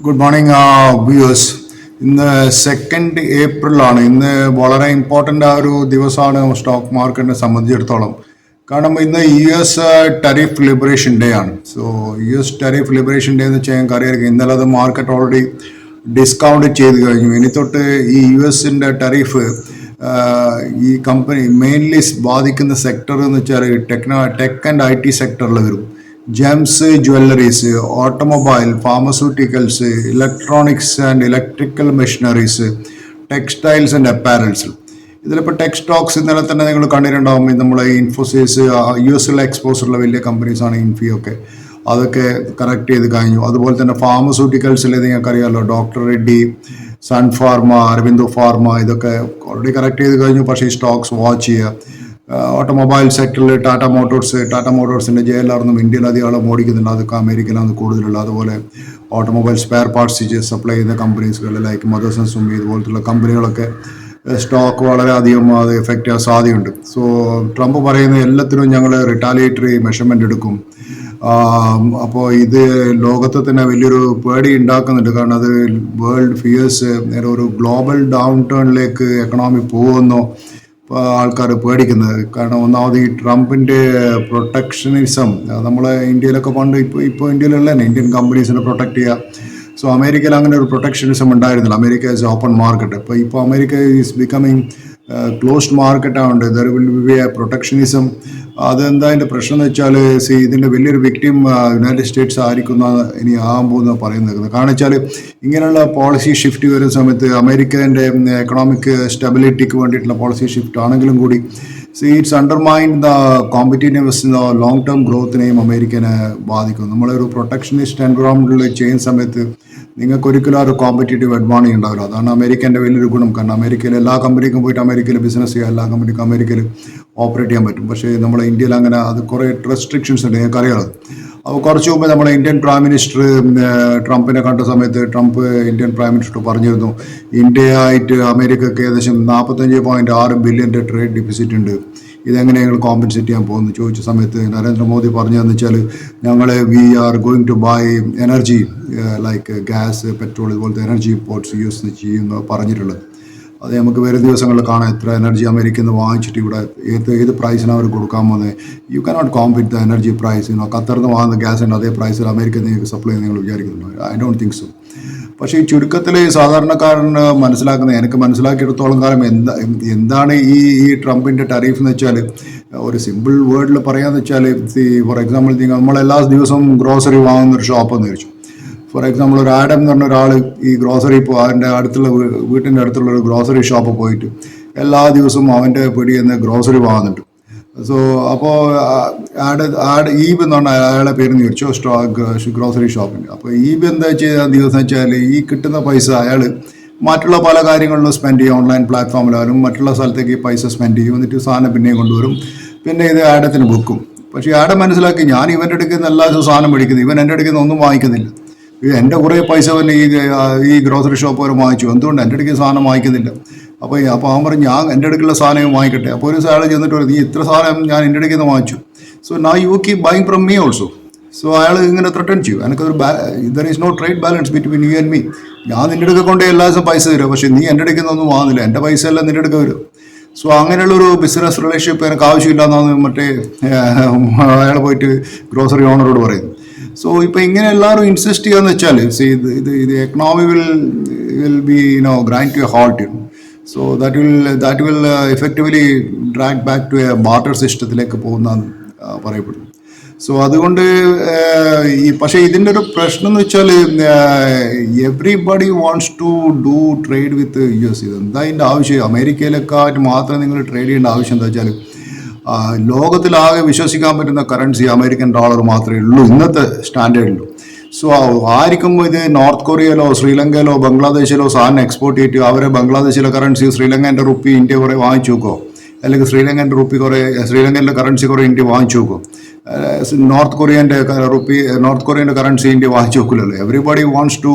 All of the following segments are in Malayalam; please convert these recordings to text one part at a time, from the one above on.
Good morning viewers. ഇന്ന് 2 ഏപ്രിൽ ആണ്. ഇന്ന് വളരെ ഇമ്പോർട്ടൻ്റ് ഒരു ദിവസമാണ് സ്റ്റോക്ക് മാർക്കറ്റിനെ സംബന്ധിച്ചിടത്തോളം. കാരണം ഇന്ന് US ടരിഫ് ലിബറേഷൻ ഡേ ആണ്. സോ US ടരിഫ് ലിബറേഷൻ ഡേ എന്ന് വെച്ചാൽ ഞങ്ങൾക്ക് അറിയാം, ഇന്നലെ അത് മാർക്കറ്റ് ഓൾറെഡി ഡിസ്കൗണ്ട് ചെയ്ത് കഴിഞ്ഞു. ഇനി തൊട്ട് ഈ US ടരിഫ് ഈ കമ്പനി മെയിൻലി ബാധിക്കുന്ന സെക്ടർ എന്ന് വെച്ചാൽ ടെക് ആൻഡ് IT സെക്ടറിൽ വരും. Gems, jewelleries, automobile, pharmaceuticals, electronics and electrical machineries, textiles and apparels. ഇതിലിപ്പോൾ ടെക് സ്റ്റോക്സ് ഇന്നലെ തന്നെ നിങ്ങൾ കണ്ടിട്ടുണ്ടാവും. നമ്മളെ ഇൻഫോസിസ്, US എക്സ്പോസുള്ള വലിയ കമ്പനീസാണ് ഇൻഫിയൊക്കെ, അതൊക്കെ കറക്റ്റ് ചെയ്ത് കഴിഞ്ഞു. അതുപോലെ തന്നെ ഫാർമസ്യൂട്ടിക്കൽസിൽ നിങ്ങൾക്കറിയാമല്ലോ, doctor Reddy, Sun Pharma, Aurobindo Pharma, ഇതൊക്കെ ഓൾറെഡി കറക്റ്റ് ചെയ്ത് കഴിഞ്ഞു. പക്ഷേ ഈ സ്റ്റോക്സ് വാച്ച് ചെയ്യുക. ഓട്ടോമൊബൈൽ സെക്ടറിൽ ടാറ്റ മോട്ടോഴ്സിൻ്റെ JLR ഇന്ത്യയിൽ അധികം ആളും ഓടിക്കുന്നുണ്ട്, അതൊക്കെ അമേരിക്കയിലാണ് കൂടുതലുള്ളത്. അതുപോലെ ഓട്ടോമൊബൈൽ സ്പെയർ പാർട്സ് സപ്ലൈ ചെയ്യുന്ന കമ്പനീസുകൾ ലൈക്ക് മദേഴ്സ് ആൻഡ് സുമി ഇതുപോലത്തുള്ള കമ്പനികളൊക്കെ സ്റ്റോക്ക് വളരെയധികം അത് എഫക്റ്റ് ചെയ്യാൻ സാധ്യതയുണ്ട്. സോ ട്രംപ് പറയുന്ന എല്ലാത്തിനും ഞങ്ങൾ റിട്ടാലിയേറ്ററി മെഷർമെൻ്റ് എടുക്കും. അപ്പോൾ ഇത് ലോകത്തെ തന്നെ വലിയൊരു പേടി ഉണ്ടാക്കുന്നുണ്ട്. കാരണം അത് വേൾഡ് ഫിയേഴ്സ് ഒരു ഗ്ലോബൽ ഡൗൺ ടേണിലേക്ക് എക്കണോമി പോകുമെന്നോ ആൾക്കാർ പേടിക്കുന്നത്. കാരണം ഒന്നാമത് ഈ ട്രംപിൻ്റെ പ്രൊട്ടക്ഷനിസം, നമ്മളെ ഇന്ത്യയിലൊക്കെ പണ്ട് ഇപ്പോൾ ഇന്ത്യയിലുള്ള തന്നെ ഇന്ത്യൻ കമ്പനീസിനെ പ്രൊട്ടക്ട് ചെയ്യുക. സോ അമേരിക്കയിൽ അങ്ങനെ ഒരു പ്രൊട്ടക്ഷനിസം ഉണ്ടായിരുന്നില്ല. America is open market. ഇപ്പോൾ America is becoming closed market ആവുന്നുണ്ട്. There will be a protectionism. അതെന്താ അതിൻ്റെ പ്രശ്നം എന്ന് വെച്ചാൽ, ഇതിൻ്റെ വലിയൊരു വിക്ടിം യുണൈറ്റഡ് സ്റ്റേറ്റ്സ് ആയിരിക്കും ഇനി ആകാൻ പോകുന്നത് പറയുന്നത്. കാരണം വെച്ചാൽ ഇങ്ങനെയുള്ള പോളിസി ഷിഫ്റ്റ് വരുന്ന സമയത്ത് അമേരിക്കൻ്റെ എക്കണോമിക് സ്റ്റെബിലിറ്റിക്ക് വേണ്ടിയിട്ടുള്ള പോളിസി ഷിഫ്റ്റ് ആണെങ്കിലും കൂടി it's undermine the competitiveness, long term ഗ്രോത്തിനെയും അമേരിക്കനെ ബാധിക്കും. നമ്മളൊരു പ്രൊട്ടക്ഷനിസ്റ്റ് എൻവറോൺമെൻറ്റിൽ ചെയ്യുന്ന സമയത്ത് നിങ്ങൾക്ക് ഒരിക്കലും ആ ഒരു കോമ്പറ്റേറ്റീവ് അഡ്വാൻറ്റേജ് ഉണ്ടാവില്ല. അതാണ് അമേരിക്കൻ്റെ വലിയൊരു ഗുണം. കാരണം അമേരിക്കയിൽ എല്ലാ കമ്പനിക്കും പോയിട്ട് അമേരിക്കയിൽ ബിസിനസ് ചെയ്യാം, എല്ലാ കമ്പനിക്കും അമേരിക്കയിൽ ഓപ്പറേറ്റ് ചെയ്യാൻ പറ്റും. പക്ഷേ നമ്മുടെ ഇന്ത്യയിൽ അങ്ങനെ അത് കുറേ റെസ്ട്രിക്ഷൻസ് ഉണ്ട്, നിങ്ങൾക്കറിയാമോ. അപ്പോൾ കുറച്ച് മുമ്പ് നമ്മുടെ ഇന്ത്യൻ പ്രൈം മിനിസ്റ്റർ ട്രംപിനെ കണ്ട സമയത്ത് ഇന്ത്യൻ പ്രൈം മിനിസ്റ്റർ പറഞ്ഞിരുന്നു, ഇന്ത്യയായിട്ട് അമേരിക്കക്ക് ഏകദേശം 45.6 ബില്യൻ്റെ ട്രേഡ് ഡെഫിസിറ്റ് ഉണ്ട്, ഇതെങ്ങനെ ഞങ്ങൾ കോമ്പൻസേറ്റ് ചെയ്യാൻ പോകുന്നു ചോദിച്ച സമയത്ത് നരേന്ദ്രമോദി പറഞ്ഞതെന്ന് വെച്ചാൽ, V are going to by energy like gas, petrol, ഇതുപോലത്തെ എനർജി ഇമ്പോർട്ട്സ് യൂസ് ചെയ്യുന്ന പറഞ്ഞിട്ടുള്ളത്. അത് നമുക്ക് വരും ദിവസങ്ങളിൽ കാണാം എത്ര എനർജി അമേരിക്കയിൽ നിന്ന് വാങ്ങിച്ചിട്ട് ഇവിടെ ഏത് പ്രൈസിനാണ് അവർ കൊടുക്കാൻ പോകുന്നത്. You cannot compete the energy price. ഖത്തറിൽ നിന്ന് വാങ്ങുന്ന ഗ്യാസിൻ്റെ അതേ പ്രൈസിൽ അമേരിക്കയിൽ നിങ്ങൾക്ക് സപ്ലൈ ചെയ്യുന്ന നിങ്ങൾ വിചാരിക്കുന്നുണ്ടോ? I don't think so. പക്ഷേ ഈ ചുരുക്കത്തിൽ സാധാരണക്കാരന് എനിക്ക് മനസ്സിലാക്കിയെടുത്തോളം കാലം എന്താണ് ഈ ട്രംപിൻ്റെ ടരീഫ് എന്ന് വെച്ചാൽ, ഒരു സിമ്പിൾ വേർഡിൽ പറയാന്ന് വെച്ചാൽ, ഫോർ എക്സാമ്പിൾ നമ്മളെല്ലാ ദിവസവും ഗ്രോസറി വാങ്ങുന്ന ഒരു ഷോപ്പ് എന്ന് വെച്ചു. ഫോർ എക്സാമ്പിൾ ഒരു ആഡം എന്ന് പറഞ്ഞ ഒരാൾ ഈ ഗ്രോസറി ഇപ്പോൾ അതിൻ്റെ വീട്ടിൻ്റെ അടുത്തുള്ള ഒരു ഗ്രോസറി ഷോപ്പ് പോയിട്ട് എല്ലാ ദിവസവും അവൻ്റെ പിടിയിൽ നിന്ന് ഗ്രോസറി വാങ്ങുന്നുണ്ട്. സോ അപ്പോൾ ഈബ് എന്ന് പറഞ്ഞാൽ അയാളെ പേര് ചോദിച്ചോ ഗ്രോസറി ഷോപ്പിൻ്റെ. അപ്പോൾ ഈബ് എന്താ ചെയ്യുന്ന ദിവസം വെച്ചാൽ, ഈ കിട്ടുന്ന പൈസ അയാൾ മറ്റുള്ള പല കാര്യങ്ങളിലും സ്പെൻഡ് ചെയ്യും. ഓൺലൈൻ പ്ലാറ്റ്ഫോമിലായാലും മറ്റുള്ള സ്ഥലത്തേക്ക് പൈസ സ്പെൻഡ് ചെയ്യും. എന്നിട്ട് സാധനം പിന്നെയും കൊണ്ടുവരും, പിന്നെ ഇത് ആഡത്തിന് ബുക്കും. പക്ഷേ ആഡം മനസ്സിലാക്കി, ഞാൻ ഇവൻ്റെ അടുക്കുന്ന എല്ലാ ദിവസവും സാധനം മേടിക്കുന്നു, ഇവൻ എൻ്റെ അടുക്കുന്ന ഒന്നും വാങ്ങിക്കുന്നില്ല. എൻ്റെ കുറേ പൈസ തന്നെ ഈ ഗ്രോസറി ഷോപ്പ് വരെ വാങ്ങിച്ചു, എന്തുകൊണ്ട് എൻ്റെ അടുക്കുന്ന സാധനം വാങ്ങിക്കുന്നില്ല? അപ്പോൾ അവൻ പറഞ്ഞു, ഞാൻ എൻ്റെ അടുക്കുള്ള സാധനം വാങ്ങിക്കട്ടെ. അപ്പോൾ ഒരു അയാൾ ചെന്നിട്ട് പറയും, നീ ഇത്ര സാധനം ഞാൻ എൻ്റെ അടുക്കുന്ന വാങ്ങിച്ചു, so now you keep buying from me also. So അയാൾ ഇങ്ങനെ ത്രട്ടൺ ചെയ്യും, എനിക്കൊരു there is no trade balance between you and me. ഞാൻ നിൻ്റെ അടുക്ക കൊണ്ട് എല്ലാ ദിവസവും പൈസ തരും, പക്ഷേ നീ എൻ്റെ അടുക്കുന്ന ഒന്നും വാങ്ങുന്നില്ല, എൻ്റെ പൈസ എല്ലാം നിൻ്റെ അടുക്ക വരും. സോ അങ്ങനെയുള്ളൊരു ബിസിനസ് റിലേഷൻഷിപ്പ് എനിക്ക് ആവശ്യമില്ല എന്നാണ് അയാൾ പോയിട്ട് ഗ്രോസറി ഓണറോട് പറയുന്നു. സോ ഇപ്പോൾ ഇങ്ങനെ എല്ലാവരും ഇൻസിസ്റ്റ് ചെയ്യാന്ന് വെച്ചാൽ, ഇത് economy will be grind to a halt. So that will effectively drag back to a barter സിസ്റ്റത്തിലേക്ക് പോകുന്നതാണ് പറയപ്പെടുന്നത്. സോ അതുകൊണ്ട് പക്ഷേ ഇതിൻ്റെ ഒരു പ്രശ്നം എന്ന് വെച്ചാൽ, everybody wants to do trade with US. ഇതെന്താ ഇതിൻ്റെ ആവശ്യം? അമേരിക്കയിലേക്കായിട്ട് മാത്രം നിങ്ങൾ ട്രേഡ് ചെയ്യേണ്ട ആവശ്യം എന്താ വെച്ചാൽ, ലോകത്തിലാകെ വിശ്വസിക്കാൻ പറ്റുന്ന കറൻസി അമേരിക്കൻ ഡോളർ മാത്രമേ ഉള്ളൂ ഇന്നത്തെ സ്റ്റാൻഡേർഡിൽ. സോ ആർക്കും ഇത് നോർത്ത് കൊറിയയിലോ ശ്രീലങ്കയിലോ ബംഗ്ലാദേശിലോ സാധനം എക്സ്പോർട്ട് ചെയ്തിട്ട് അവരെ ബംഗ്ലാദേശിലെ കറൻസി ശ്രീലങ്കൻ്റെ റുപ്പി ഇന്ത്യ കുറേ വാങ്ങിച്ചു നോക്കോ, അല്ലെങ്കിൽ ശ്രീലങ്കൻ്റെ കറൻസി കുറേ ഇന്ത്യ വാങ്ങിച്ചു നോക്കോ? നോർത്ത് കൊറിയൻ്റെ കറൻസി ഇന്ത്യ വാങ്ങിച്ചു നോക്കില്ലല്ലോ. Everybody wants to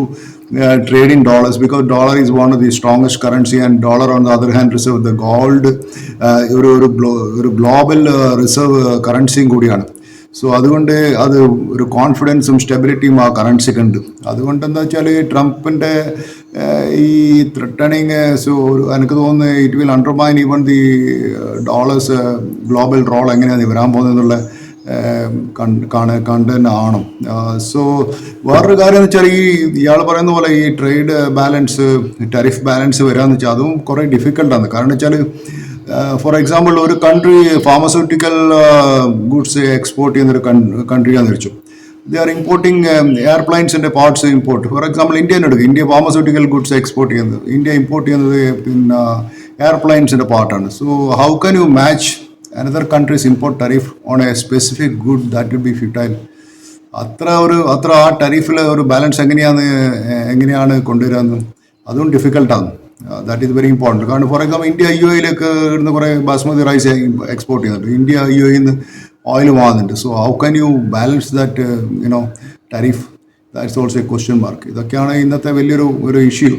trade in dollars because dollar is one of the strongest currency, and dollar on the other hand reserve the gold ഒരു ഗ്ലോബൽ റിസർവ് കറൻസിയും കൂടിയാണ്. സോ അതുകൊണ്ട് അത് ഒരു കോൺഫിഡൻസും സ്റ്റെബിലിറ്റിയും ആ കറൻസിക്ക് ഉണ്ട്. അതുകൊണ്ട് എന്താ വെച്ചാൽ ട്രംപിൻ്റെ ഈ ത്രെട്ടണിങ്, സോ എനിക്ക് തോന്നുന്നു it will undermine even the dollar's global role എങ്ങനെയാണ് വരാൻ പോകുന്നതെന്നുള്ള കണ്ട് തന്നെ ആണ്. സോ വേറൊരു കാര്യം എന്ന് വെച്ചാൽ ഇയാൾ പറയുന്ന പോലെ ഈ ട്രേഡ് ബാലൻസ്, ടാരിഫ് ബാലൻസ് വരാമെന്ന് വെച്ചാൽ അതും കുറേ ഡിഫിക്കൽട്ടാണ്. കാരണം വെച്ചാൽ ഫോർ എക്സാമ്പിൾ ഒരു കൺട്രി ഫാർമസ്യൂട്ടിക്കൽ ഗുഡ്സ് എക്സ്പോർട്ട് ചെയ്യുന്നൊരു കൺട്രിയാണെന്ന് വെച്ചു. ദേ ആർ ഇമ്പോർട്ടിങ് എയർപ്ലൈൻസിൻ്റെ പാർട്സ് ഇമ്പോർട്ട്. ഫോർ എക്സാമ്പിൾ ഇന്ത്യനെ എടുക്കുക. ഇന്ത്യ ഫാർമസ്യൂട്ടിക്കൽ ഗുഡ്സ് എക്സ്പോർട്ട് ചെയ്യുന്നത്, ഇന്ത്യ ഇമ്പോർട്ട് ചെയ്യുന്നത് പിന്നെ എയർപ്ലൈൻസിൻ്റെ പാർട്ടാണ്. So how can you match another countries import tariff on a specific good? That will be futile. അത്ര ആ ടരീഫിൽ ഒരു ബാലൻസ് എങ്ങനെയാണ് കൊണ്ടുവരാമെന്ന് അതും ഡിഫിക്കൽട്ടാണ്. That is very important. കാരണം ഫോർ എക്സാമ്പിൾ ഇന്ത്യ UAE-യിലേക്ക് ഇരുന്ന് കുറേ ബാസ്മതി റൈസ് എക്സ്പോർട്ട് ചെയ്യുന്നുണ്ട്, ഇന്ത്യ UAE-യിൽ നിന്ന് ഓയിൽ വാങ്ങുന്നുണ്ട്. So how can you balance that tariff? That's also a question mark. ഇതൊക്കെയാണ് ഇന്നത്തെ വലിയൊരു ഇഷ്യൂ.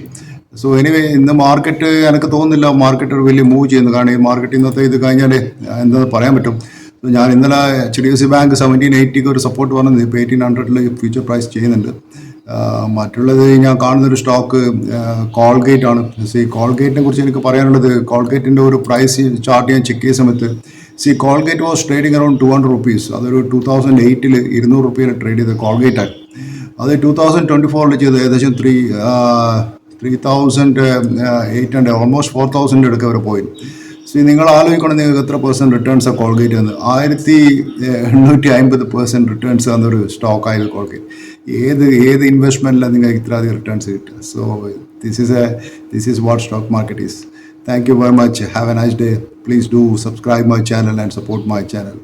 സോ എനിവേ ഇന്ന് മാർക്കറ്റ് എനിക്ക് തോന്നുന്നില്ല മാർക്കറ്റ് ഒരു വലിയ മൂവ് ചെയ്യുന്നു. കാരണം ഈ മാർക്കറ്റ് ഇന്നത്തെ ഇത് കഴിഞ്ഞാൽ എന്താണെന്ന് പറയാൻ പറ്റും. ഞാൻ ഇന്നലെ HDFC ബാങ്ക് 1780 ഒരു സപ്പോർട്ട് പറഞ്ഞത്, ഇപ്പോൾ 1800 ഫ്യൂച്ചർ പ്രൈസ് ചെയ്യുന്നുണ്ട്. മറ്റുള്ളത് ഞാൻ കാണുന്നൊരു സ്റ്റോക്ക് കോൾഗേറ്റ് ആണ്. കോൾഗേറ്റിനെ കുറിച്ച് എനിക്ക് പറയാനുള്ളത്, കോൾഗേറ്റിൻ്റെ ഒരു പ്രൈസ് ചാർട്ട് ഞാൻ ചെക്ക് ചെയ്ത സമയത്ത് Colgate was trading around 200 rupees. അതൊരു 2008 200 റുപ്പീനെ ട്രേഡ് ചെയ്ത് കോൾഗേറ്റാണ്. അത് 2024 ചെയ്ത് ഏകദേശം 3,800 ഓൾമോസ്റ്റ് 4,000 അടുക്ക വരെ പോയി. നിങ്ങൾ ആലോചിക്കണം, നിങ്ങൾക്ക് എത്ര % റിട്ടേൺസ് ആ കോൾഗേറ്റ് വന്ന് 1850% റിട്ടേൺസ് തന്നൊരു സ്റ്റോക്കായത് കോൾഗേറ്റ്. ഏത് ഇൻവെസ്റ്റ്മെൻറ്റിലാണ് നിങ്ങൾക്ക് ഇത്ര അധികം റിട്ടേൺസ് കിട്ടുക? So this is what stock market is. Thank you very much. Have a nice day. Please do subscribe my channel and support my channel.